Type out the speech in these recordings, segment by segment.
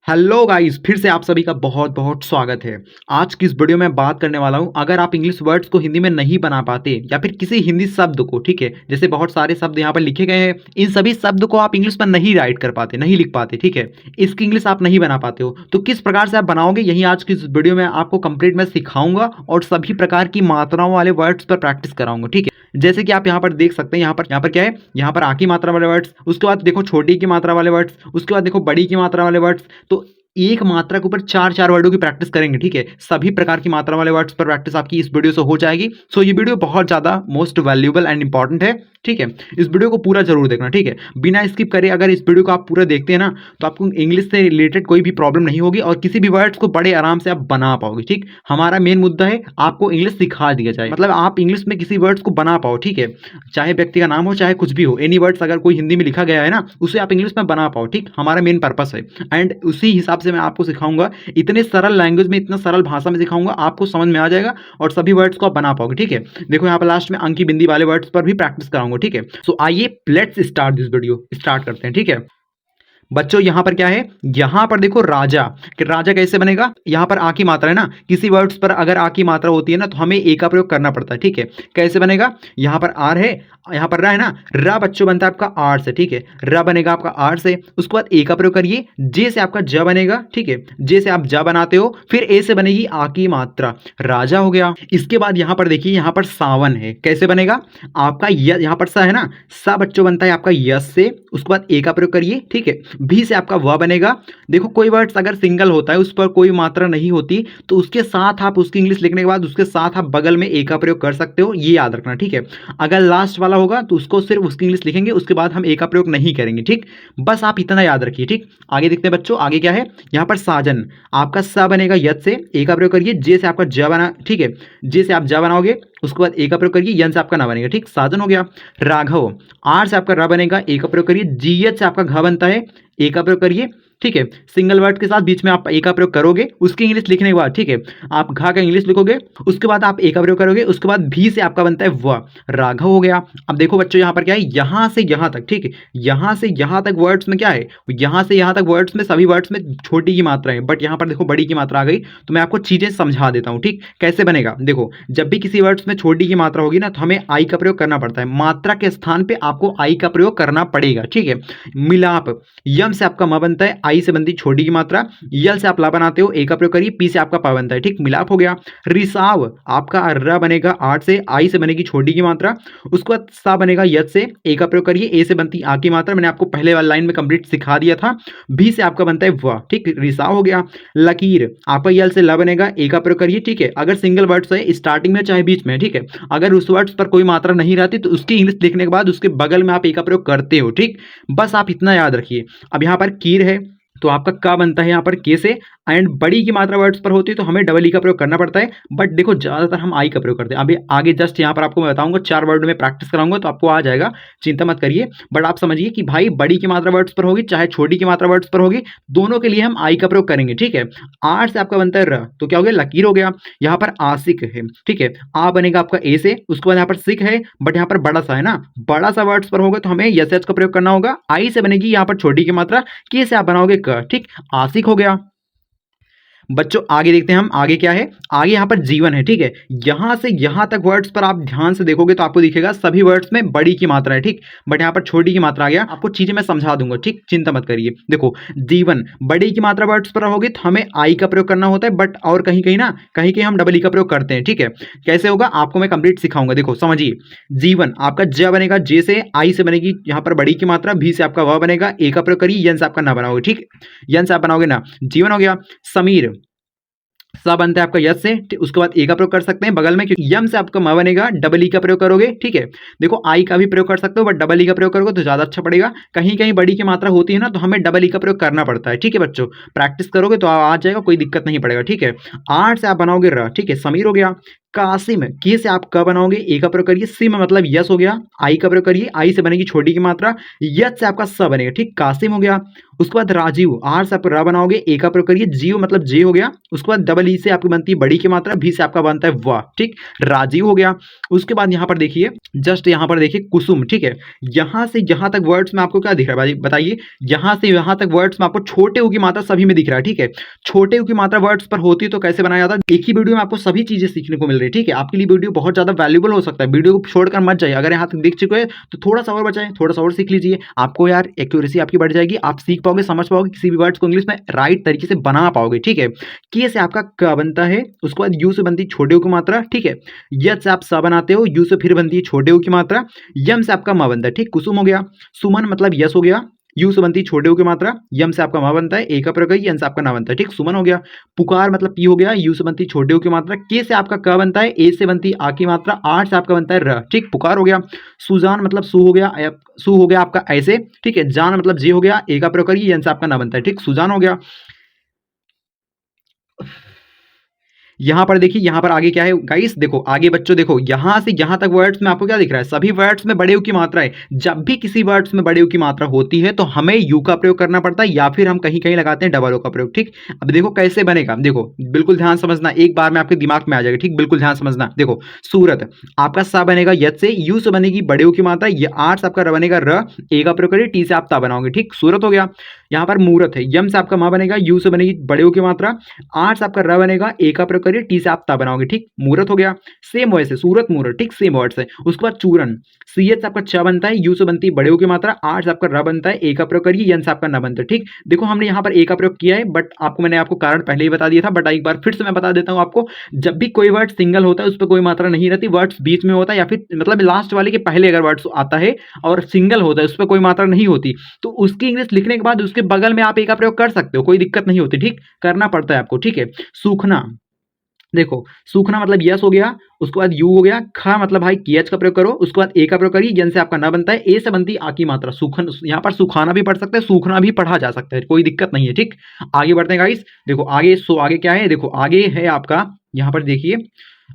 Hello guys, फिर से आप सभी का बहुत बहुत स्वागत है। आज की इस वीडियो में बात करने वाला हूं, अगर आप इंग्लिश वर्ड्स को हिंदी में नहीं बना पाते या फिर किसी हिंदी शब्द को, ठीक है, जैसे बहुत सारे शब्द यहाँ पर लिखे गए हैं, इन सभी शब्द को आप इंग्लिश में नहीं राइट कर पाते, नहीं लिख पाते, ठीक है, इसकी इंग्लिश आप नहीं बना पाते हो, तो किस प्रकार से आप बनाओगे, यही आज की इस वीडियो में आपको कंप्लीट में सिखाऊंगा और सभी प्रकार की मात्राओं वाले वर्ड्स पर प्रैक्टिस कराऊंगा, ठीक है। जैसे कि आप यहाँ पर देख सकते हैं, यहाँ पर क्या है, यहाँ पर आ की मात्रा वाले वर्ड्स, उसके बाद देखो छोटी की मात्रा वाले वर्ड्स, उसके बाद देखो बड़ी की मात्रा वाले वर्ड्स। तो एक मात्रा के ऊपर चार चार वर्डों की प्रैक्टिस करेंगे, ठीक है। सभी प्रकार की मात्रा वाले वर्ड्स पर प्रैक्टिस आपकी इस वीडियो से हो जाएगी। सो ये वीडियो बहुत ज़्यादा मोस्ट वैल्यूएबल एंड इंपॉर्टेंट है, ठीक है। इस वीडियो को पूरा जरूर देखना, ठीक है, बिना स्किप करे। अगर इस वीडियो को आप पूरा देखते हैं ना, तो आपको इंग्लिश से रिलेटेड कोई भी प्रॉब्लम नहीं होगी और किसी भी वर्ड्स को बड़े आराम से आप बना पाओगे, ठीक। हमारा मेन मुद्दा है आपको इंग्लिश सिखा दिया जाए, मतलब आप इंग्लिश में किसी वर्ड्स को बना पाओ, ठीक है। चाहे व्यक्ति का नाम हो, चाहे कुछ भी हो, एनी वर्ड्स अगर कोई हिंदी में लिखा गया है ना, उसे आप इंग्लिश में बना पाओ, ठीक। हमारा मेन पर्पस है एंड उसी हिसाब से मैं आपको सिखाऊंगा। इतने सरल लैंग्वेज में, इतना सरल भाषा में सिखाऊंगा, आपको समझ में आ जाएगा और सभी वर्ड्स को आप बना पाओगे, ठीक है। देखो यहाँ पर लास्ट में अंकी बिंदी वाले वर्ड्स पर भी प्रैक्टिस कराऊंगा, ठीक है। सो आइए let's start this video, start करते हैं, ठीक है। बच्चों यहाँ पर क्या है, यहाँ पर देखो राजा, कि राजा कैसे बनेगा। यहाँ पर आ की मात्रा है ना, किसी वर्ड्स पर अगर आ की मात्रा होती है ना, तो हमें ए का प्रयोग करना पड़ता है, ठीक है। कैसे बनेगा, यहाँ पर आर है, यहाँ पर रा है ना, रा बच्चों बनता है आपका आर से, ठीक है। रा बनेगा आपका आर से, उसके बाद ए का प्रयोग करिए, जे से आपका ज बनेगा, ठीक है। जे से आप ज बनाते हो, फिर ए से बनेगी आ की मात्रा, राजा हो गया। इसके बाद यहाँ पर देखिए, यहाँ पर सावन है, कैसे बनेगा आपका यहाँ पर सा है ना, सा बच्चों बनता है आपका यस से, उसके बाद ए का प्रयोग करिए, ठीक है। भी से आपका व बनेगा। देखो कोई वर्ड्स अगर सिंगल होता है, उस पर कोई मात्रा नहीं होती, तो उसके साथ आप उसकी इंग्लिश लिखने के बाद उसके साथ आप बगल में ए का प्रयोग कर सकते हो, ये याद रखना, ठीक है। अगर लास्ट वाला होगा तो उसको सिर्फ उसकी इंग्लिश लिखेंगे, उसके बाद हम ए का प्रयोग नहीं करेंगे, ठीक। बस आप इतना याद रखिए, ठीक। आगे देखते हैं बच्चों, आगे क्या है, यहाँ पर साजन, आपका सा बनेगा यद से, ए का प्रयोग करिए, जे से आपका ज बना, ठीक है। जे से आप ज बनाओगे, उसके बाद ए का प्रयोग करिए, यन से आपका ना बनेगा, ठीक, साजन हो गया। राघव, आर से आपका र बनेगा, ए का प्रयोग करिए, जीएच से आपका घ बनता है, ए का प्रयोग करिए, ठीक है। सिंगल वर्ड के साथ बीच में आप ए का प्रयोग करोगे, उसकी इंग्लिश लिखने के बाद, ठीक है, आप घा का इंग्लिश लिखोगे, उसके बाद आप ए का प्रयोग करोगे, उसके बाद भी से आपका बनता है व, राघव हो गया। अब देखो बच्चों यहाँ पर क्या है, यहाँ से यहाँ तक, ठीक है, यहाँ से यहाँ तक वर्ड्स में क्या है, यहाँ से यहाँ तक वर्ड्स में, सभी वर्ड्स में छोटी की मात्रा है, बट यहाँ पर देखो बड़ी की मात्रा आ गई, तो मैं आपको चीजें समझा देता हूँ, ठीक। कैसे बनेगा, देखो जब भी किसी वर्ड्स में छोटी की मात्रा होगी ना, तो हमें आई का प्रयोग करना पड़ता है, मात्रा के स्थान पे आपको आई का प्रयोग करना पड़ेगा, ठीक है। मिलाप, यम से आपका म बनता है, आई से बनती छोटी की मात्रा, यल से आप ला बनाते हो, ए का प्रयोग करिए, पी से आपका पा बनता है, ठीक, मिलाप हो गया। रिसाव, आपका र बनेगा आठ से, आई से बनेगी छोटी की मात्रा, उसके बाद सा बनेगा यद से, ए का प्रयोग करिए, ए से बनती आ की मात्रा, मैंने आपको पहले वाली लाइन में कंप्लीट सिखा दिया था। भी से आपका बनता है व, ठीक, रिसाव हो गया। लकीर, आपका यल से ला बनेगा, ए का प्रयोग करिए, ठीक है। अगर सिंगल वर्ड्स है स्टार्टिंग में चाहे बीच में, ठीक है, अगर उस वर्ड्स पर कोई मात्रा नहीं रहती तो उसकी इंग्लिश लिखने के बाद उसके बगल में आप ए का प्रयोग करते हो, ठीक। बस आप इतना याद रखिए। अब यहाँ पर कीर है, तो आपका का बनता है यहाँ पर के से, एंड बड़ी की मात्रा वर्ड्स पर होती है तो हमें डबल ई का प्रयोग करना पड़ता है, बट देखो ज्यादातर हम आई का प्रयोग करते हैं। अभी आगे जस्ट यहाँ पर आपको मैं बताऊंगा, चार वर्ड में प्रैक्टिस कराऊंगा तो आपको आ जाएगा, चिंता मत करिए। बट आप समझिए कि भाई बड़ी की मात्रा वर्ड्स पर होगी चाहे छोटी की मात्रा वर्ड्स पर होगी, दोनों के लिए हम आई का प्रयोग करेंगे, ठीक है। आर से आपका बनता है र, तो क्या हो गया, लकीर हो गया। यहाँ पर आशिक है, ठीक है, आ बनेगा आपका ए से, उसके बाद यहाँ पर सिख है, बट यहाँ पर बड़ा सा है ना, बड़ा सा वर्ड्स पर होगा तो हमें यस एच का प्रयोग करना होगा। आई से बनेगी यहाँ पर छोटी की मात्रा, के से आप बनाओगे क, ठीक, आशिक हो गया। बच्चों आगे देखते हैं हम, आगे क्या है, आगे यहाँ पर जीवन है, ठीक है। यहां से यहां तक वर्ड्स पर आप ध्यान से देखोगे तो आपको दिखेगा सभी वर्ड्स में बड़ी की मात्रा है, ठीक, बट यहाँ पर छोटी की मात्रा आ गया। आपको चीजें मैं समझा दूंगा, ठीक, चिंता मत करिए। देखो जीवन बड़ी की मात्रा वर्ड्स पर होगी तो हमें आई का प्रयोग करना होता है, बट और कहीं कहीं ना, कहीं कहीं हम डबल ई का प्रयोग करते हैं, ठीक है। कैसे होगा आपको मैं कंप्लीट सिखाऊंगा, देखो समझिए। जीवन आपका ज बनेगा, जे से, आई से बनेगी यहाँ पर बड़ी की मात्रा, भी से आपका व बनेगा, ए का प्रयोग करिए, यन से आपका ना बनाओगे, ठीक, यन से आप बनाओगे ना, जीवन हो गया। समीर, सा बनता है आपका यस से, उसके बाद ए का प्रयोग कर सकते हैं बगल में, क्योंकि यम से आपका म बनेगा, डबल ई का प्रयोग करोगे, ठीक है। देखो आई का भी प्रयोग कर सकते हो, बट डबल ई का प्रयोग करोगे तो ज्यादा अच्छा पड़ेगा। कहीं कहीं बड़ी की मात्रा होती है ना, तो हमें डबल ई का प्रयोग करना पड़ता है, ठीक है बच्चों। प्रैक्टिस करोगे तो आ जाएगा, कोई दिक्कत नहीं पड़ेगा, ठीक है। आठ से आप बनाओगे र, ठीक है, समीर हो गया। कासिम, के से आप क बनाओगे, ए का प्रयोग करिए, सिम मतलब यस हो गया, आई का प्रयोग करिए, आई से बनेगी छोटी की मात्रा, यस से आपका स बनेगा, ठीक, कासिम हो गया। उसके बाद राजीव, आर से आप र बनाओगे, ए का प्रयोग करिए, जीव मतलब जे हो गया। उसके बाद डबल ई से आपकी बनती है बड़ी की मात्रा, भी से आपका बनता है वाह, ठीक, राजीव हो गया। उसके बाद यहाँ पर देखिए, जस्ट यहाँ पर देखिए कुसुम, ठीक है। यहाँ से यहाँ तक वर्ड्स में आपको क्या दिख रहा है भाई बताइए, यहाँ से यहाँ तक वर्ड्स में आपको छोटे ऊ की मात्रा सभी में दिख रहा है, ठीक है। छोटे ऊ की मात्रा वर्ड्स पर होती है तो कैसे बनाया जाता है, एक ही वीडियो में आपको सभी चीजें सीखने को मिल रही है, ठीक है। आपके लिए वीडियो बहुत ज्यादा वैल्यूबल हो सकता है, वीडियो को छोड़कर मत जाइए। अगर यहाँ तक देख चुके हैं तो थोड़ा सा और बचाएं, थोड़ा सा और सीख लीजिए, आपको यार एक्यूरेसी आपकी बढ़ जाएगी, आप सीख पाओगे, समझ पाओगे, किसी भी वर्ड्स को इंग्लिश में राइट तरीके से बना पाओगे, ठीक है। के से आपका क बनता है, उसके बाद यू से बनती है छोटे ऊ की मात्रा, ठीक है। यस से आप स बनाते हो, यू से फिर बनती है छोटे ऊ की मात्रा, यम से आपका म बनता है, ठीक, कुसुम हो गया। सुमन मतलब यस हो गया, यू से बनती है छोटे ऊ की मात्रा, यम से आपका म बनता है, ए का प्रयोग यन से आपका ना बनता है, ठीक, सुमन हो गया। पुकार मतलब पी हो गया, यू से बनती है छोटे ऊ की मात्रा, के से आपका क बनता है, ए से बनती है आ की मात्रा, आर से आपका बनता है र, ठीक, पुकार हो गया। सुजान मतलब सु हो गया, सु हो गया आपका ऐसे, ठीक है। जान मतलब जे हो गया, ए का प्रयोग करिए, यन से आपका ना बनता है, ठीक, सुजान हो गया। यहाँ पर देखिए, यहाँ पर आगे क्या है गाइस, देखो आगे बच्चों देखो, यहाँ से यहाँ तक वर्ड्स में आपको क्या दिख रहा है, सभी वर्ड्स में बड़े यू की मात्रा है। जब भी किसी वर्ड्स में बड़े यू की मात्रा होती है तो हमें यू का प्रयोग करना पड़ता है, या फिर हम कहीं कहीं लगाते हैं डबल ओ का प्रयोग, ठीक। अब देखो कैसे बनेगा, देखो बिल्कुल ध्यान समझना, एक बार में आपके दिमाग में आ जाएगा, ठीक, बिल्कुल ध्यान समझना। देखो सूरत, आपका सा बनेगा यद से, यू से बनेगी बड़े यू की मात्रा, ये आर से आपका र बनेगा र, ए का प्रयोग करिए, टी से आप ता बनाओगे, ठीक, सूरत हो गया। यहाँ पर मूरत है, यम से आपका मा बनेगा, यू से बनेगी बड़े यू की मात्रा, आर से आपका र बनेगा, ए का प्रयोग करिए, टी से आप ता बनाओगे, ठीक, मूरत हो गया। सेम वैसे सूरत मूरत, ठीक, सेम वर्ड्स है। उसके बाद चूरन, सी एच से आपका च बनता है, यू से बनती है बड़े यू की मात्रा, आर से आपका र बनता है, ए का प्रयोग करिए, यन से आपका न बनता है, ठीक। देखो हमने यहाँ पर ए का प्रयोग किया है, बट आपको मैंने आपको कारण पहले ही बता दिया था, बट एक बार फिर से मैं बता देता हूँ आपको, जब भी कोई वर्ड सिंगल होता है उस पर कोई मात्रा नहीं रहती, वर्ड्स बीच में होता है, या फिर मतलब लास्ट वाले के पहले अगर वर्ड्स आता है और सिंगल होता है उस पर कोई मात्रा नहीं होती, तो उसकी इंग्लिश लिखने के बाद उसके बगल में आप ए का प्रयोग कर सकते हो, कोई दिक्कत नहीं होती, ठीक, करना पड़ता है आपको, ठीक है। सूखना, देखो सूखना मतलब यस हो गया, उसके बाद यू हो गया, खा मतलब भाई एच का प्रयोग करो, उसके बाद ए का प्रयोग करिए, यन से आपका ना बनता है, ए से बनती है आ की मात्रा, सूखन, यहाँ पर सुखाना भी पढ़ सकते हैं, सूखना भी पढ़ा जा सकता है, कोई दिक्कत नहीं है, ठीक। आगे बढ़ते हैं गाइस, देखो आगे आगे क्या है, देखो आगे है आपका, यहाँ पर देखिए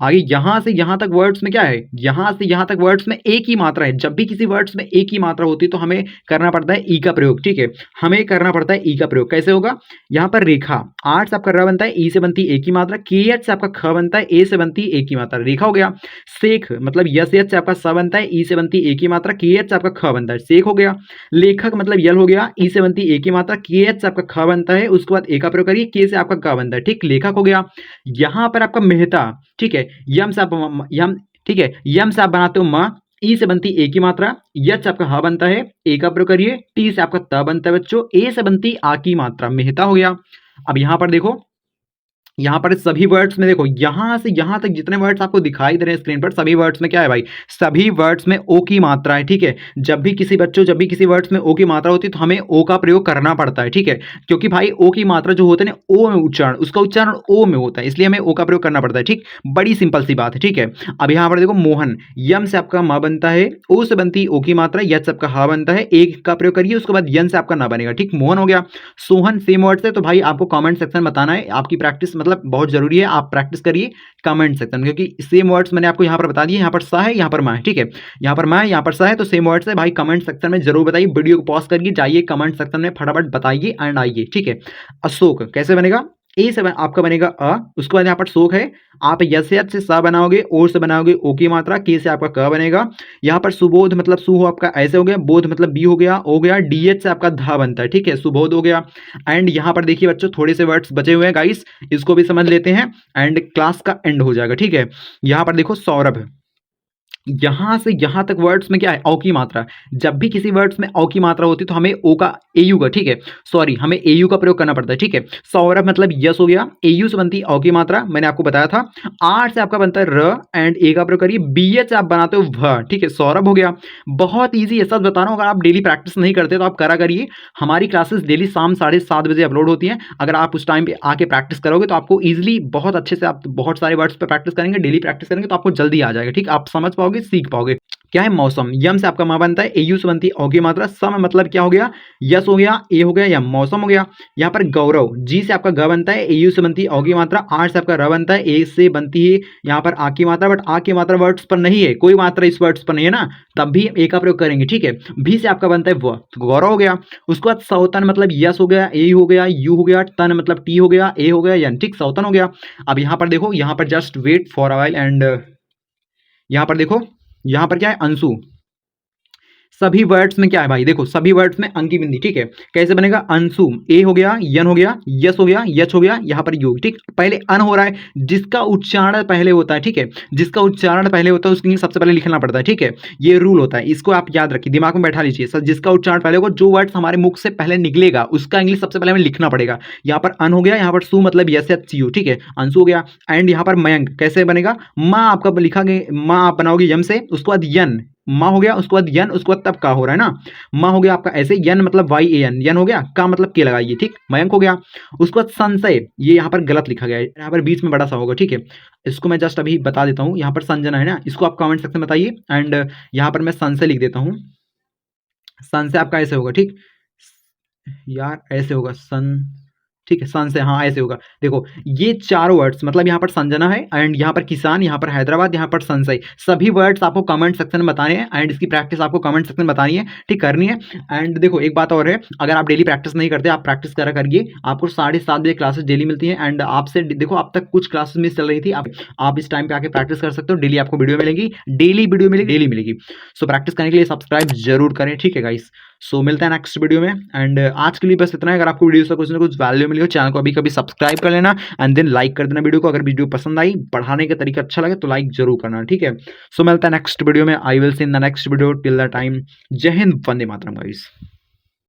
आगे यहां से यहां तक वर्ड्स में क्या है, यहां से यहां तक वर्ड्स में एक ही मात्रा है। जब भी किसी वर्ड्स में एक ही मात्रा होती है तो हमें करना पड़ता है ई का प्रयोग, ठीक है, हमें करना पड़ता है ई का प्रयोग। कैसे होगा, यहाँ पर रेखा, आर से आपका र बनता है, ई से बनती है एक ही मात्रा, के एच से आपका ख बनता है, ए से बनती है एक ही मात्रा, रेखा हो गया। शेख मतलब यस एच से आपका स बनता है, ई से बनती है एक ही मात्रा, के एच से आपका ख बनता है, शेख हो गया। लेखक मतलब यल हो गया, ई से बनती है एक ही मात्रा, के एच से आपका ख बनता है, उसके बाद ए का प्रयोग करिए, के से आपका क बनता है, ठीक, लेखक हो गया। यहाँ पर आपका मेहता, ठीक है, यम से आप यम, ठीक है, यम से आप बनाते हो म, ई से बनती ए की मात्रा, यच से आपका ह बनता है, ए का प्रयोग करिए, टी से आपका त बनता है बच्चों, ए से बनती आ की मात्रा, मेहता हो गया। अब यहां पर देखो, यहाँ पर सभी वर्ड्स में देखो, यहां से यहां तक जितने वर्ड्स आपको दिखाई दे रहे हैं स्क्रीन पर, सभी वर्ड्स में क्या है भाई, सभी वर्ड्स में ओ की मात्रा है, ठीक है। जब भी किसी बच्चों, जब भी किसी वर्ड्स में ओ की मात्रा होती है तो हमें ओ का प्रयोग करना पड़ता है, ठीक है, क्योंकि भाई ओ की मात्रा जो होता है ना, ओ में उच्चारण, उसका उच्चारण ओ में होता है, इसलिए हमें ओ का प्रयोग करना पड़ता है, ठीक, बड़ी सिंपल सी बात है, ठीक है। अब यहाँ पर देखो मोहन, यम से आपका म बनता है, ओ से बनती है ओ की मात्रा, यच से आपका ह बनता है, एक का प्रयोग करिए, उसके बाद यन से आपका ना बनेगा, ठीक, मोहन हो गया। सोहन सेम वर्ड से, तो भाई आपको कमेंट सेक्शन में बताना है, आपकी प्रैक्टिस मतलब बहुत जरूरी है, आप प्रैक्टिस करिए कमेंट सेक्शन में, क्योंकि सेम वर्ड्स मैंने आपको यहाँ पर बता दिए, यहाँ पर सा है, यहाँ पर मा है, ठीक है, यहाँ पर मा है, यहाँ पर सा है, तो सेम वर्ड्स है भाई, कमेंट सेक्शन में जरूर बताइए, वीडियो को पॉज करिए, जाइए कमेंट सेक्शन में फटाफट बताइए एंड आइए, ठीक है। अशोक कैसे बनेगा, ए से आपका बनेगा अ, उसके बाद यहाँ पर शोक है, आप यस से सा बनाओगे, और से बनाओगे ओ की मात्रा, के से आपका क बनेगा। यहाँ पर सुबोध मतलब सु हो आपका ऐसे हो गया, बोध मतलब बी हो गया, डीएच से आपका धा बनता है, ठीक है, सुबोध हो गया। एंड यहाँ पर देखिए बच्चों थोड़े से वर्ड्स बचे हुए हैं गाइस, इसको भी समझ लेते हैं एंड क्लास का एंड हो जाएगा, ठीक है। यहाँ पर देखो सौरभ, यहां से यहां तक वर्ड्स में क्या है, औ की मात्रा, जब भी किसी वर्ड्स में औ की मात्रा होती है तो हमें ओ का एयू का, ठीक है, सॉरी हमें एयू का प्रयोग करना पड़ता है, ठीक है। सौरभ मतलब यस हो गया, एयू से बनती है औ की मात्रा, मैंने आपको बताया था। आर से आपका बनता है र, एंड ए का प्रयोग करिए, बी एच आप बनाते हो भ, ठीक है, सौरभ हो गया। बहुत ईजी है, सच बता रहा हूँ, अगर आप डेली प्रैक्टिस नहीं करते तो आप करा करिए, हमारी क्लासेस डेली शाम 7:30 बजे अपलोड होती हैं, अगर आप उस टाइम पे आके प्रैक्टिस करोगे तो आपको ईजिली बहुत अच्छे से, आप बहुत सारे वर्ड्स पे प्रैक्टिस करेंगे, डेली प्रैक्टिस करेंगे तो आपको जल्दी आ जाएगा, ठीक, आप समझ पाओगे, सीख पाओगे। क्या है मौसम। यम से आपका माँ बनता है, एयू से बनती है औ की मात्रा, सम मतलब क्या हो गया यस हो गया, ए हो गया या मौसम हो गया। यहाँ पर गौरव, जी से आपका ग बनता है, एयू से बनती है औ की मात्रा, आर से आपका र बनता है, ए से बनती है यहाँ पर आ की मात्रा, बट आ की मात्रा वर्ड्स पर नहीं है, कोई मात्रा इस वर्ड्स पर नहीं है ना, तब भी ए का प्रयोग करेंगे, ठीक है। भी से आपका बनता है व, तो गौरव हो गया। उसके बाद सौतन मतलब यस हो गया, ए हो गया, यू हो गया, तन मतलब टी हो गया, ए हो गया यानी ठीक सौतन हो गया। अब यहाँ पर देखो, यहाँ पर just wait for a while and यहाँ पर देखो, यहाँ पर क्या है अंशु। सभी वर्ड्स में क्या है भाई, देखो सभी वर्ड्स में अंकी बिंदी, ठीक है। कैसे बनेगा, अंशु, ए हो गया, यन हो गया, यस हो गया, यच हो गया, यहाँ पर यू, ठीक। पहले अन हो रहा है, जिसका उच्चारण पहले होता है, ठीक है, जिसका उच्चारण पहले होता है उसके लिए सबसे पहले लिखना पड़ता है, ठीक है। ये रूल होता है, इसको आप याद रखिए, दिमाग में बैठा लीजिए सर। जिसका उच्चारण पहले होगा, जो वर्ड्स हमारे मुख से पहले निकलेगा उसका इंग्लिश सबसे पहले हमें लिखना पड़ेगा। यहाँ पर अन हो गया, यहाँ पर सु मतलब यस एच यू, ठीक है, अंशु हो गया। एंड यहाँ पर मयंक कैसे बनेगा, माँ आपका लिखा गया, माँ आप बनाओगे यम से, उसके बाद यन, माँ हो गया, उसके बाद यन, उसके बाद तब का हो रहा है ना, माँ हो गया आपका ऐसे, यन मतलब वाई ए एन, यन हो गया, का मतलब के लगाइए, ठीक, मयंक हो गया। उसके बाद संशय, ये यहाँ पर गलत लिखा गया है, यहाँ पर बीच में बड़ा सा होगा, ठीक है। इसको मैं जस्ट अभी बता देता हूँ, यहाँ पर संजना है ना, इसको आप कमेंट सेक्शन में बताइए। एंड यहाँ पर मैं संशय लिख देता हूँ, संशय आपका ऐसे होगा, ठीक यार, ऐसे होगा सन, ठीक है, सन से, हाँ ऐसे होगा। देखो ये चारों वर्ड्स मतलब यहाँ पर संजना है, एंड यहाँ पर किसान, यहाँ पर हैदराबाद, यहाँ पर संशय, सभी वर्ड्स आपको कमेंट सेक्शन में बताने हैं। एंड इसकी प्रैक्टिस आपको कमेंट सेक्शन में बतानी है, ठीक, करनी है। एंड देखो एक बात और है, अगर आप डेली प्रैक्टिस नहीं करते, आप प्रैक्टिस करा करिए, आपको 7:30 बजे क्लासेस डेली मिलती है। एंड आपसे देखो अब तक कुछ क्लासेस मिस चल रही थी, आप इस टाइम पे आके प्रैक्टिस कर सकते हो, डेली आपको वीडियो मिलेगी, डेली वीडियो मिलेगी, डेली मिलेगी। सो प्रैक्टिस करने के लिए सब्सक्राइब जरूर करें, ठीक है गाइस। सो मिलते हैं नेक्स्ट वीडियो में। एंड आज के लिए बस इतना है। अगर आपको वीडियो से कुछ ना कुछ वैल्यू मिली हो, चैनल को अभी कभी सब्सक्राइब कर लेना, एंड देन लाइक कर देना वीडियो को। अगर वीडियो पसंद आई, पढ़ाने का तरीका अच्छा लगे तो लाइक जरूर करना, ठीक है। सो मिलता है नेक्स्ट वीडियो में। I will see in the next video, till the time, जय हिंद, वंदे मातरम गाइस।